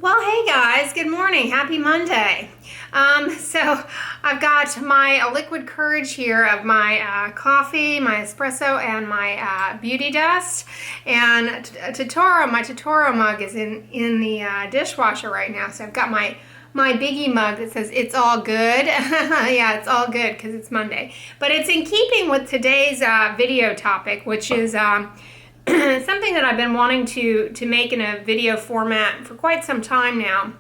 Well, hey guys, good morning. Happy Monday. So I've got my liquid courage here of my coffee, my espresso, and my beauty dust. And my Totoro mug is in the dishwasher right now. So I've got my biggie mug that says it's all good. Yeah, it's all good because it's Monday. But it's in keeping with today's video topic, which is something that I've been wanting to make in a video format for quite some time now.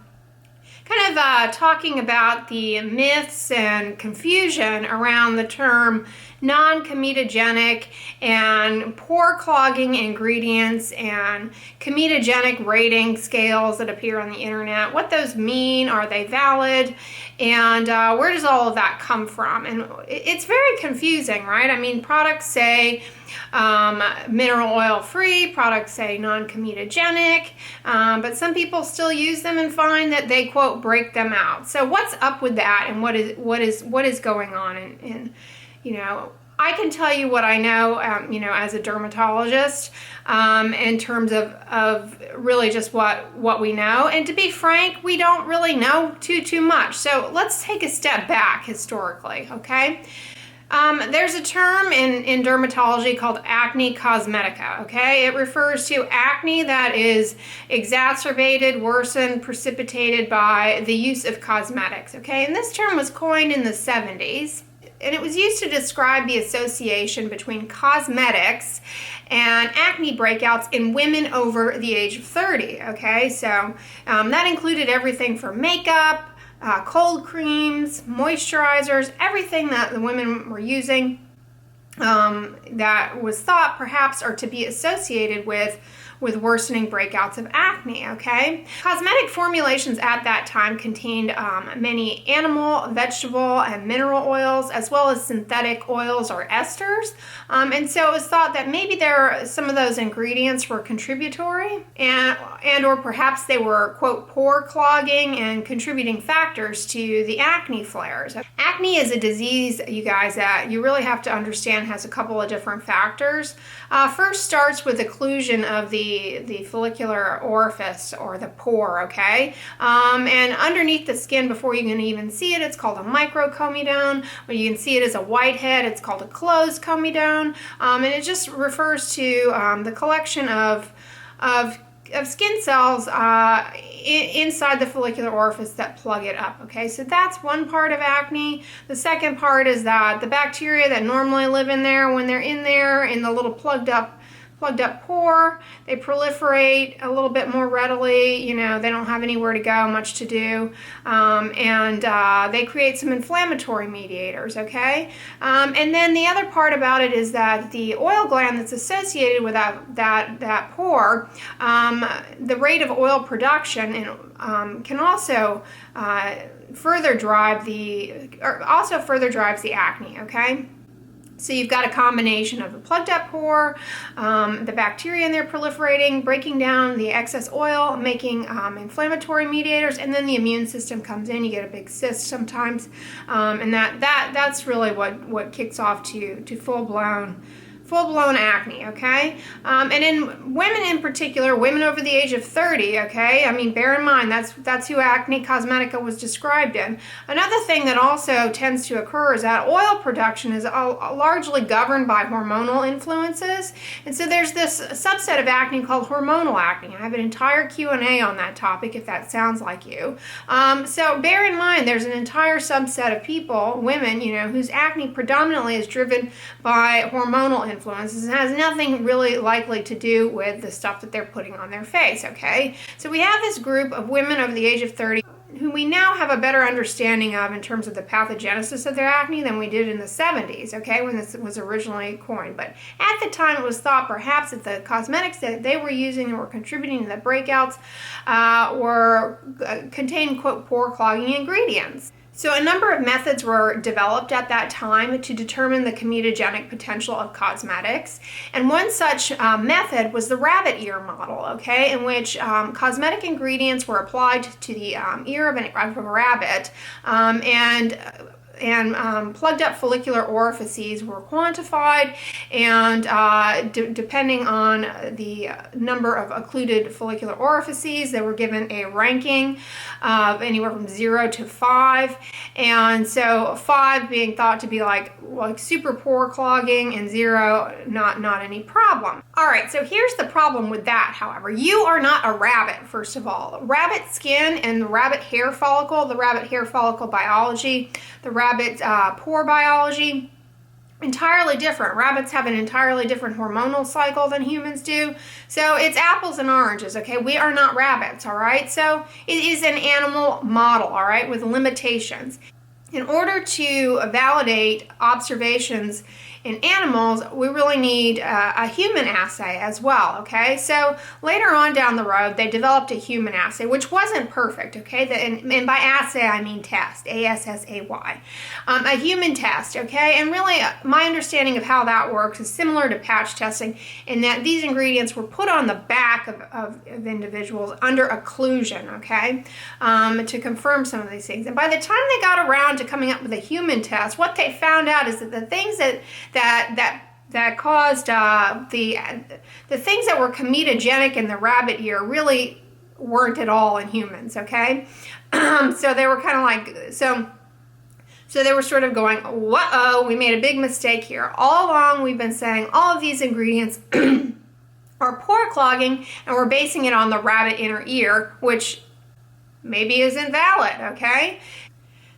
Kind of talking about the myths and confusion around the term non-comedogenic and pore clogging ingredients and comedogenic rating scales that appear on the internet. What those mean, are they valid, and where does all of that come from? And it's very confusing, right? I mean, products say mineral oil free, products say non-comedogenic, but some people still use them and find that they, quote, break them out. So what's up with that, and what is going on? And you know, I can tell you what I know, as a dermatologist, in terms of really just what we know. And to be frank, we don't really know too much. So let's take a step back historically, okay? There's a term in dermatology called acne cosmetica, okay? It refers to acne that is exacerbated, worsened, precipitated by the use of cosmetics, okay? And this term was coined in the 70s, and it was used to describe the association between cosmetics and acne breakouts in women over the age of 30, okay? So that included everything from makeup, cold creams, moisturizers, everything that the women were using that was thought perhaps or to be associated with worsening breakouts of acne, okay? Cosmetic formulations at that time contained many animal, vegetable, and mineral oils, as well as synthetic oils or esters. And so it was thought that maybe some of those ingredients were contributory and or perhaps they were, quote, pore clogging and contributing factors to the acne flares. Acne is a disease, you guys, that you really have to understand has a couple of different factors. First starts with occlusion of the follicular orifice or the pore, okay? And underneath the skin, before you can even see it, it's called a microcomedone. When you can see it as a whitehead, it's called a closed comedone. And it just refers to the collection of skin cells inside the follicular orifice that plug it up, okay? So that's one part of acne. The second part is that the bacteria that normally live in there, when they're in there in the little plugged up pore, they proliferate a little bit more readily. You know, they don't have anywhere to go, much to do, and they create some inflammatory mediators, okay? And then the other part about it is that the oil gland that's associated with that pore, the rate of oil production can also further drives the acne, okay? So you've got a combination of the plugged up pore, the bacteria in there proliferating, breaking down the excess oil, making inflammatory mediators, and then the immune system comes in. You get a big cyst sometimes, and that's really what kicks off to full-blown acne, okay? And in women in particular, women over the age of 30, okay? I mean, bear in mind, that's who Acne Cosmetica was described in. Another thing that also tends to occur is that oil production is largely governed by hormonal influences. And so there's this subset of acne called hormonal acne. I have an entire Q&A on that topic if that sounds like you. So bear in mind, there's an entire subset of people, women, whose acne predominantly is driven by hormonal influences and has nothing really likely to do with the stuff that they're putting on their face, okay? So we have this group of women over the age of 30 who we now have a better understanding of in terms of the pathogenesis of their acne than we did in the 70s, okay, when this was originally coined. But at the time, it was thought perhaps that the cosmetics that they were using and were contributing to the breakouts contained, quote, pore clogging ingredients. So a number of methods were developed at that time to determine the comedogenic potential of cosmetics. And one such method was the rabbit ear model, okay, in which cosmetic ingredients were applied to the ear of a rabbit and plugged up follicular orifices were quantified, and depending on the number of occluded follicular orifices, they were given a ranking of anywhere from 0 to 5, and so 5 being thought to be like super pore clogging, and 0 not any problem. All right, so here's the problem with that. However, you are not a rabbit. First of all, rabbit skin and the rabbit hair follicle biology, the rabbit pore biology, entirely different. Rabbits have an entirely different hormonal cycle than humans do. So it's apples and oranges, okay? We are not rabbits, all right? So it is an animal model, all right, with limitations. In order to validate observations in animals, we really need a human assay as well, okay? So later on down the road, they developed a human assay, which wasn't perfect, okay? And by assay, I mean test, A-S-S-A-Y. A human test, okay? And really, my understanding of how that works is similar to patch testing in that these ingredients were put on the back of individuals under occlusion, okay? To confirm some of these things. And by the time they got around to coming up with a human test, what they found out is that the things that caused the things that were comedogenic in the rabbit ear really weren't at all in humans, okay? So they were kind of like, so they were sort of going, whoa, we made a big mistake here. All along we've been saying all of these ingredients are pore clogging, and we're basing it on the rabbit inner ear, which maybe isn't valid, okay?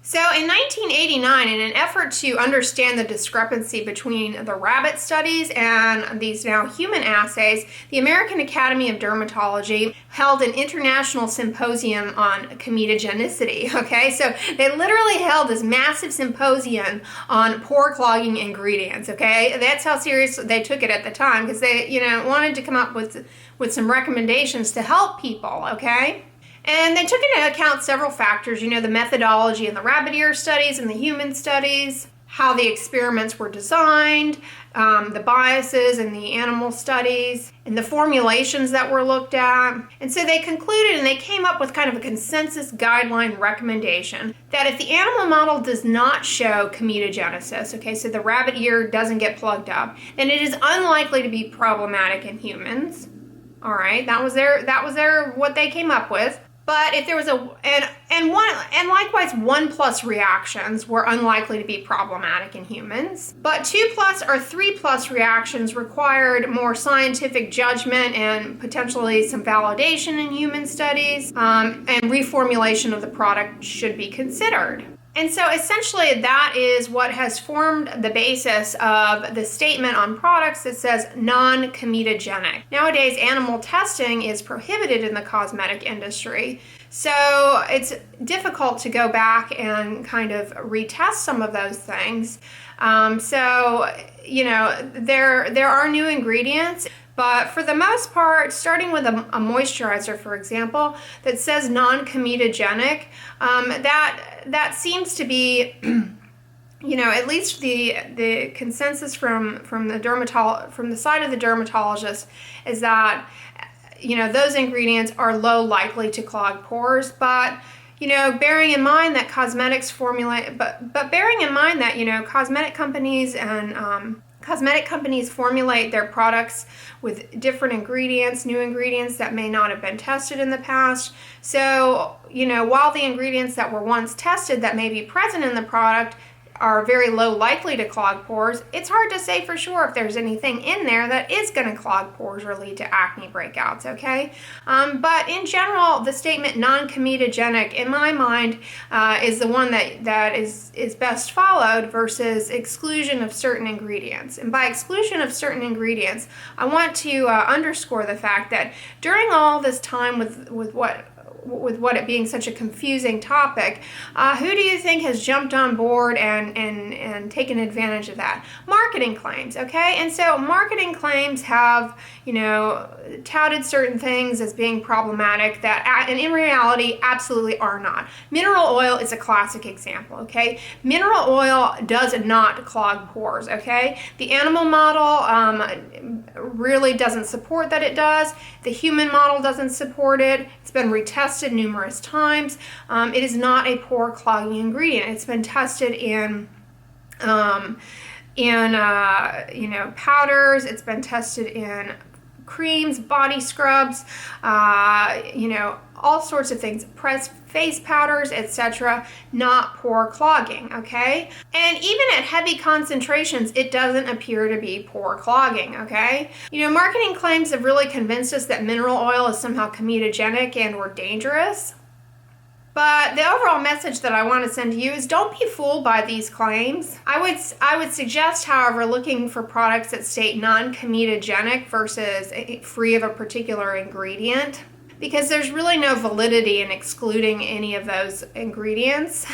So in 1989, in an effort to understand the discrepancy between the rabbit studies and these now human assays, the American Academy of Dermatology held an international symposium on comedogenicity, okay? So they literally held this massive symposium on pore clogging ingredients, okay? That's how serious they took it at the time, because they, wanted to come up with some recommendations to help people, okay? And they took into account several factors, the methodology in the rabbit ear studies and the human studies, how the experiments were designed, the biases in the animal studies, and the formulations that were looked at. And so they concluded, and they came up with kind of a consensus guideline recommendation that if the animal model does not show comedogenesis, okay, so the rabbit ear doesn't get plugged up, then it is unlikely to be problematic in humans. All right, that was their what they came up with. But if there was and likewise 1+ reactions were unlikely to be problematic in humans. But 2+ or 3+ reactions required more scientific judgment and potentially some validation in human studies, and reformulation of the product should be considered. And so essentially that is what has formed the basis of the statement on products that says non-comedogenic. Nowadays, animal testing is prohibited in the cosmetic industry, so it's difficult to go back and kind of retest some of those things. There are new ingredients. But for the most part, starting with a moisturizer, for example, that says non-comedogenic, that seems to be, at least the consensus from the side of the dermatologist is that, those ingredients are low likely to clog pores. But bearing in mind that cosmetics formulate, but bearing in mind that cosmetic companies and cosmetic companies formulate their products with different ingredients, new ingredients that may not have been tested in the past. So, while the ingredients that were once tested that may be present in the product are very low likely to clog pores, it's hard to say for sure if there's anything in there that is going to clog pores or lead to acne breakouts, okay? But in general, the statement non-comedogenic, in my mind, is the one that is best followed versus exclusion of certain ingredients. And by exclusion of certain ingredients, I want to underscore the fact that during all this time with what it being such a confusing topic, who do you think has jumped on board and taken advantage of that? Marketing claims, okay? And so marketing claims have, touted certain things as being problematic that, and in reality, absolutely are not. Mineral oil is a classic example, okay? Mineral oil does not clog pores, okay? The animal model really doesn't support that it does. The human model doesn't support it. It's been retested tested numerous times. It is not a pore clogging ingredient. It's been tested in powders. It's been tested in creams, body scrubs, all sorts of things, pressed face powders, etc., not pore clogging, okay? And even at heavy concentrations, it doesn't appear to be pore clogging, okay? Marketing claims have really convinced us that mineral oil is somehow comedogenic and or dangerous. But the overall message that I want to send to you is don't be fooled by these claims. I would suggest, however, looking for products that state non-comedogenic versus free of a particular ingredient, because there's really no validity in excluding any of those ingredients.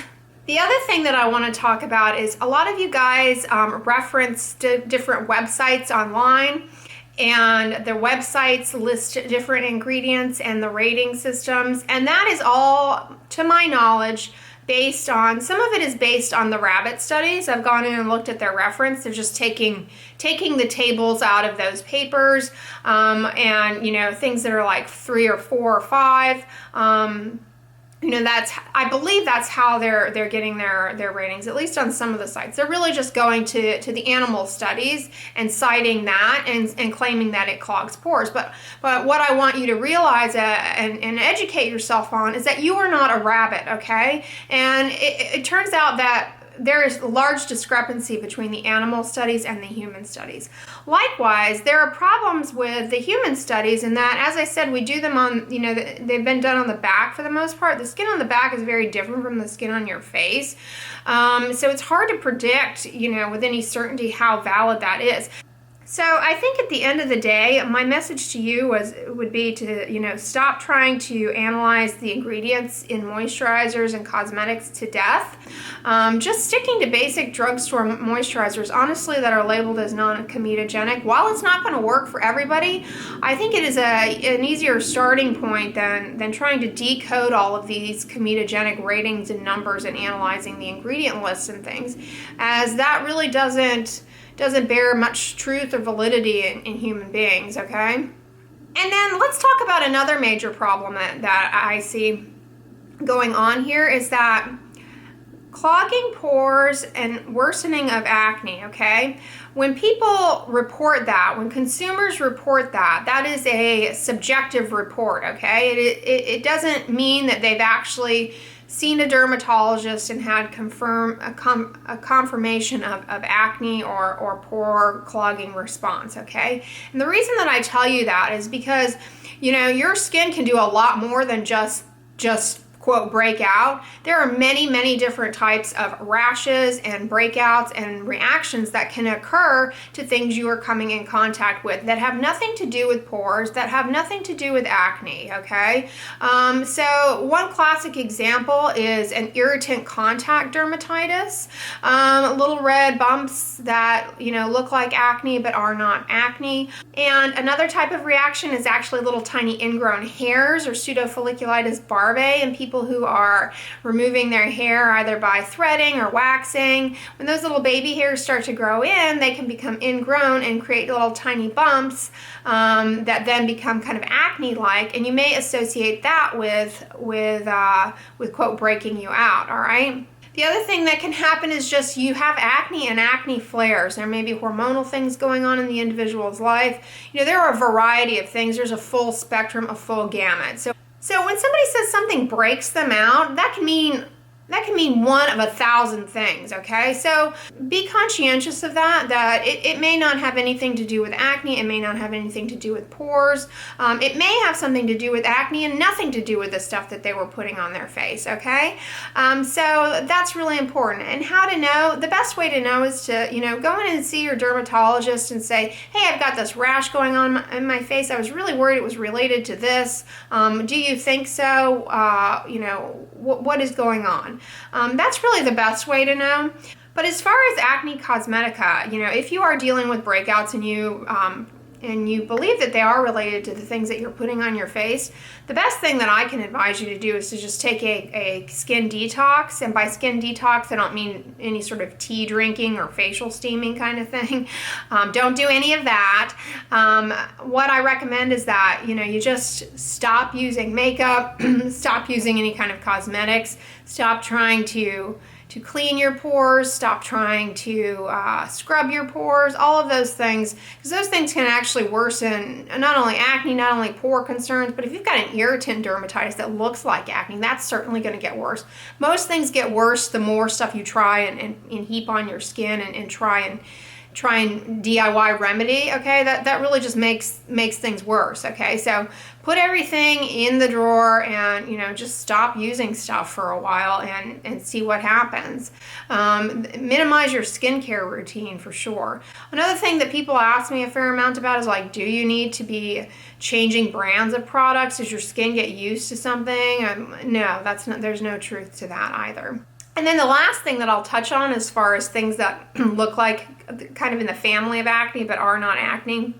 The other thing that I want to talk about is a lot of you guys reference different websites online, and the websites list different ingredients and the rating systems, and that is all, to my knowledge, based on, some of it is based on the rabbit studies. I've gone in and looked at their reference. They're just taking the tables out of those papers, and things that are like 3 or 4 or 5. I believe that's how they're getting their ratings, at least on some of the sites. They're really just going to the animal studies and citing that and claiming that it clogs pores. But what I want you to realize and educate yourself on is that you are not a rabbit, okay? And it turns out that there is a large discrepancy between the animal studies and the human studies. Likewise, there are problems with the human studies in that, as I said, we do them on, they've been done on the back for the most part. The skin on the back is very different from the skin on your face. So it's hard to predict, with any certainty how valid that is. So I think at the end of the day, my message to you would be to, stop trying to analyze the ingredients in moisturizers and cosmetics to death. Just sticking to basic drugstore moisturizers, honestly, that are labeled as non-comedogenic. While it's not going to work for everybody, I think it is an easier starting point than trying to decode all of these comedogenic ratings and numbers and analyzing the ingredient lists and things, as that really doesn't bear much truth or validity in human beings, okay? And then let's talk about another major problem that I see going on here is that clogging pores and worsening of acne, okay? When people report that, when consumers report that, that is a subjective report, okay? It doesn't mean that they've actually seen a dermatologist and had a confirmation of acne or pore clogging response, okay? And the reason that I tell you that is because, your skin can do a lot more than just quote breakout. There are many, many different types of rashes and breakouts and reactions that can occur to things you are coming in contact with that have nothing to do with pores, that have nothing to do with acne, okay? So one classic example is an irritant contact dermatitis, little red bumps that, look like acne but are not acne. And another type of reaction is actually little tiny ingrown hairs or pseudofolliculitis barbae in people who are removing their hair either by threading or waxing. When those little baby hairs start to grow in, they can become ingrown and create little tiny bumps that then become kind of acne-like, and you may associate that with quote breaking you out, all right? The other thing that can happen is just you have acne and acne flares. There may be hormonal things going on in the individual's life. There are a variety of things. There's a full spectrum, a full gamut. So when somebody says something breaks them out, that can mean one of 1,000 things, okay? So be conscientious of that it may not have anything to do with acne, it may not have anything to do with pores, it may have something to do with acne and nothing to do with the stuff that they were putting on their face, okay? So that's really important. And how to know? The best way to know is to, go in and see your dermatologist and say, hey, I've got this rash going on in my face. I was really worried it was related to this. Do you think so? What is going on? That's really the best way to know. But as far as Acne Cosmetica, if you are dealing with breakouts and you and you believe that they are related to the things that you're putting on your face, the best thing that I can advise you to do is to just take a skin detox. And by skin detox, I don't mean any sort of tea drinking or facial steaming kind of thing. Don't do any of that. What I recommend is that, you know, you just stop using makeup, stop using any kind of cosmetics, stop trying to clean your pores, stop trying to scrub your pores, all of those things, because those things can actually worsen not only acne, not only pore concerns, but if you've got an irritant dermatitis that looks like acne, that's certainly going to get worse. Most things get worse the more stuff you try and heap on your skin and try and DIY remedy, okay? That really just makes things worse, okay? So put everything in the drawer and, you know, just stop using stuff for a while and see what happens. Minimize your skincare routine for sure. Another thing that people ask me a fair amount about is like, do you need to be changing brands of products? Does your skin get used to something? No, there's no truth to that either. And then the last thing that I'll touch on as far as things that look like kind of in the family of acne but are not acne,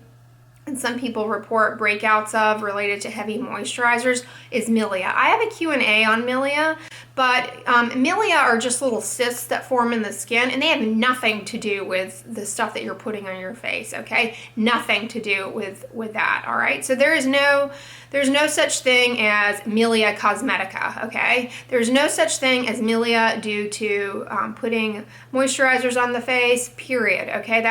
and some people report breakouts of related to heavy moisturizers, is Melia. I have a Q&A on Melia, but Melia are just little cysts that form in the skin, and they have nothing to do with the stuff that you're putting on your face, okay? Nothing to do with that, all right? So there's no such thing as Melia Cosmetica, okay? There's no such thing as Melia due to putting moisturizers on the face, period, okay?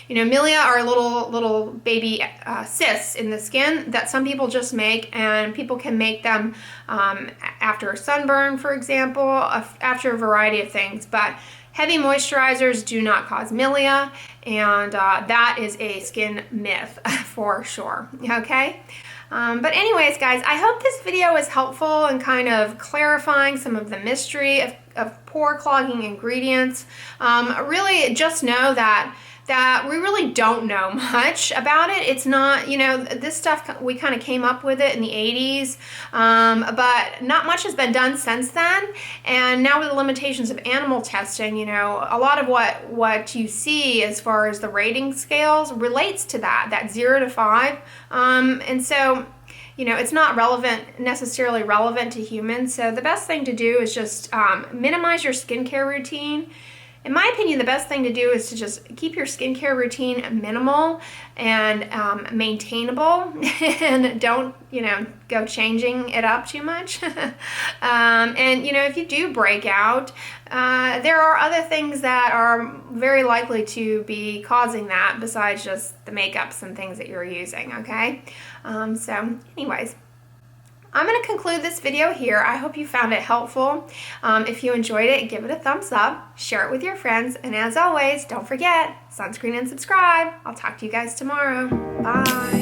Melia are little baby cysts in the skin that some people just make, and people can make them after a sunburn, for example, after a variety of things, but heavy moisturizers do not cause Melia, and that is a skin myth for sure, okay? But anyways, guys, I hope this video was helpful in kind of clarifying some of the mystery of pore clogging ingredients. Really just know that we really don't know much about it. It's not, you know, this stuff, we kind of came up with it in the 80s, but not much has been done since then. And now with the limitations of animal testing, you know, a lot of what you see as far as the rating scales relates to that 0 to 5. And so, you know, it's not necessarily relevant to humans. So the best thing to do is just minimize your skincare routine. In my opinion, the best thing to do is to just keep your skincare routine minimal and maintainable, and don't, you know, go changing it up too much. And, you know, if you do break out, there are other things that are very likely to be causing that besides just the makeups and things that you're using, okay? So anyways, I'm going to conclude this video here. I hope you found it helpful. If you enjoyed it, give it a thumbs up, share it with your friends, and as always, don't forget, sunscreen and subscribe. I'll talk to you guys tomorrow. Bye.